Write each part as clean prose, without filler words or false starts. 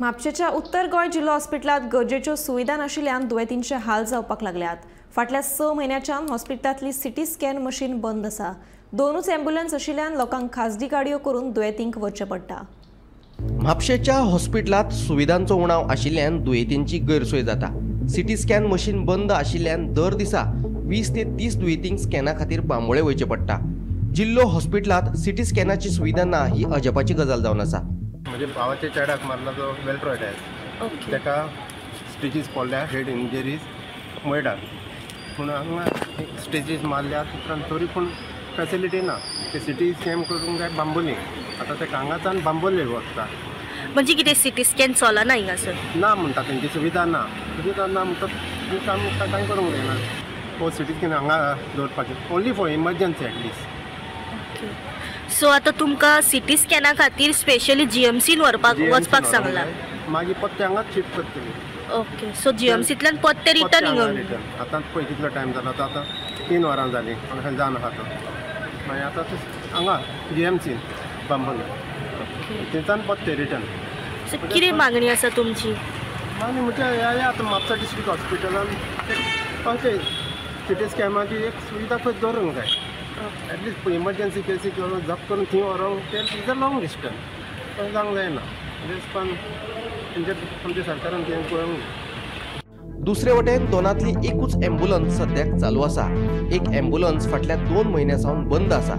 म्हापशेच्या उत्तर गोंय जिल्लो हॉस्पिटलांत गरजेच्यो सुविधा नाशिल्ल्यान दुयेंतींचे हाल जावपाक लागल्यात। फाटल्या 6 म्हयन्यांच्यान हॉस्पिटलांतली सिटी स्कॅन मशीन बंद आसा। दोनूच अँब्युलन्स आशिल्ल्यान लोकांक खासगी गाडयो करून दुयेंतींक वचचें पडटा। म्हापशेच्या हॉस्पिटलांत सुविधांचो उणाव आशिल्ल्यान दुयेंतींची गैरसोय जाता। सिटी स्कॅन मशीन बंद आशिल्ल्यान दर दिसा 20 ते 30 दुयेंतींक स्कॅना खातीर बांबोळे वयचे पडटा। जिल्लो हॉस्पिटलांत सिटी स्कॅनाची सुविधा ना ही अजापाची गजाल जावन आसा। म्हणजे भावाच्या चेड्याक मारला तो वेल्ट्रॉयड आहे, ताका स्टिचीस पडल्या, हेड इंजरीज मेळटात, पूण हांगा स्टिचीस मारल्या उपरांत तरी पूण फॅसिलिटी ना। ते सिटी स्कॅन करूंक जाय बांबोली, आतां ते हांगाच्यान बांबोली वचता। म्हणजे कितें सिटी स्कॅन चलना हिंगासर? ना म्हणटा तेंची सुविधा ना म्हणटा आमकां कांय करूंक जायना। हो सिटी स्कॅन हांगा दवरपाचें only for emergency at least. So आता तुमकां सिटी स्कॅना खातीर स्पेशली जीएमसीन वचपाक सांगला, मागीर पत्ते हांगाच शिफ्ट करतली। ओके, सो जीएमसींतल्यान पत्ते रिटर्न हिंगा आतां पळय कितलो टायम जालो तो, आतां 3 वरां जालीं हांगा जावन आहा तो। मागीर आतां हांगा जीएमसीन बांबोली थंयच्यान पत्ते रिटर्न। सो कितें मागणी आसा तुमची? मागणी म्हणजे हे आतां म्हापसा डिस्ट्रिक्ट हॉस्पिटलान अशें सिटी स्कॅनाची एक सुविधा खंय दवरूंक जाय। एटलिस्ट इमर्जन्सी केसीक जप करून थंय व्हरोंक ते इज अ लॉंग डिस्टन्स, पण जावंक जायना। पण आमच्या सरकारान तें करूंक। दुसरे वटेन दोनांतली एकूच अँब्युलन्स सद्याक चालू आसा। एक अँब्युलन्स फाटल्या 2 म्हयन्यां सावन बंद आसा।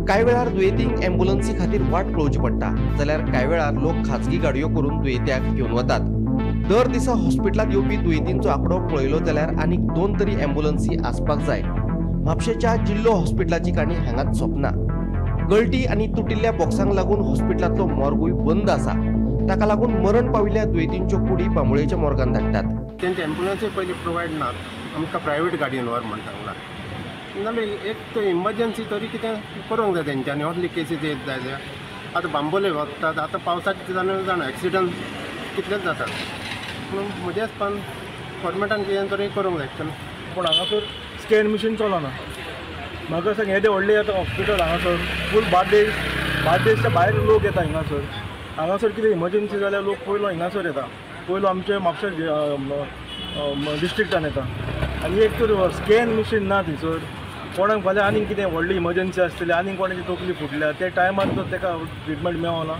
कांय वेळार दुयेंतींक अँब्युलन्सी खातीर वाट पळोवची पडटा, जाल्यार कांय वेळार लोक खाजगी गाडयो करून दुयेंत्याक घेवन वतात। दर दिसा हॉस्पिटलांत येवपी दुयेंतींचो आंकडो पळयलो जाल्यार आनीक 2 तरी अँब्युलन्सी आसपाक जाय। म्हापशेच्या जिल्लो हॉस्पिटलाची काणी हांगाच सोंपना। गळटी आनी तुटिल्ल्या बॉक्सांक लागून हॉस्पिटलांतलो मॉर्गूय बंद आसा। ताका लागून मरण पाविल्ल्या दुयेंतींच्यो कुडी बांबोळेच्या मॉर्गान धाडटात। तेंचे एम्ब्युलन्सूय पयलीं प्रोवायड नात, आमकां प्रायवेट गाडयेन व्हर म्हणटा सांगला। नाल्यार एक तो इमर्जन्सी तरी कितें करूंक जाय तेंच्यांनी, असली केसीस येत जाय जाल्यार। आतां बांबोले वचतात, आतां पावसाचे जाणा एक्सिडंट कितलेच जातात, पूण म्हज्या हिसपान गव्हर्मेंटान कितें तरी करूंक जाय। पूण हांगासर स्कॅन मशीन चलना। म्हाका सांग येदें व्हडलें आतां हॉस्पिटल हांगासर फूल बार्देसच्या भायर लोक येता हिंगासर। हांगासर कितें इमर्जन्सी जाल्यार लोक पयलो हिंगासर येता, पयलो आमचे म्हापशा डिस्ट्रिक्टान येता। आनी एक तर स्कॅन मशीन ना थंयसर। कोणाक फाल्यां आनीक कितें व्हडली इमर्जन्सी आसतली, आनीक कोणाची तकली फुटल्या, ते टायमार जर ताका ट्रिटमेंट मेळना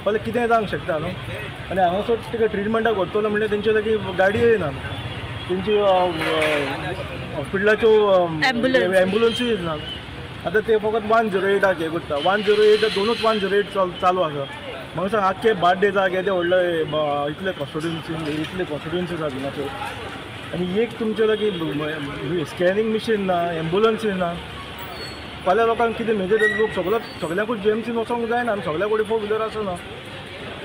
फाल्यां कितेंय जावंक शकता न्हू। आनी हांगासर ताका ट्रिटमेंटाक व्हरतलो म्हणजे तेंचे लागीं गाडयो ना, तेंची हॉस्पिटलाच्यो एम्ब्युलन्सूय ना। आतां ते फकत 108 हे करता। 108 दोनूच 108 चालू आसा। म्हाका सांग आख्खे बार्देजाक येदे व्हडले इतले कॉन्स्टिट्युएन्सीज आसा हिंगासर, आनी एक तुमचे लागीं स्कॅनिंग मशीन ना, एम्ब्युलन्सूय ना। फाल्यां लोकांक कितें मेजर लोक सगळ्यांकूच जीएमसीन वचोंक जायना, आनी सगळ्या कडेन 4 व्हिलर आसना।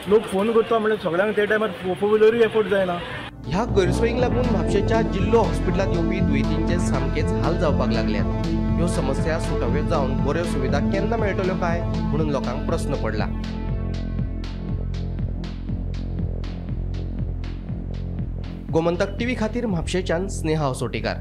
लोक फोन करता म्हणजे सगळ्यांक ते टायमार 4 व्हिलरूय एफोर्ड जायना। ह्या गैरसोयींक लागून म्हापशेच्या जिल्लो हॉस्पिटलांत येवपी दुयेंतींचे सामकेच हाल जावपाक लागल्यात। ह्यो समस्या सुटाव्यो जावन बऱ्यो सुविधा केन्ना मेळटल्यो काय म्हणून लोकांक प्रस्न पडला। गोमंतक टीव्ही खातीर म्हापशेच्यान स्नेहा असोटीकार।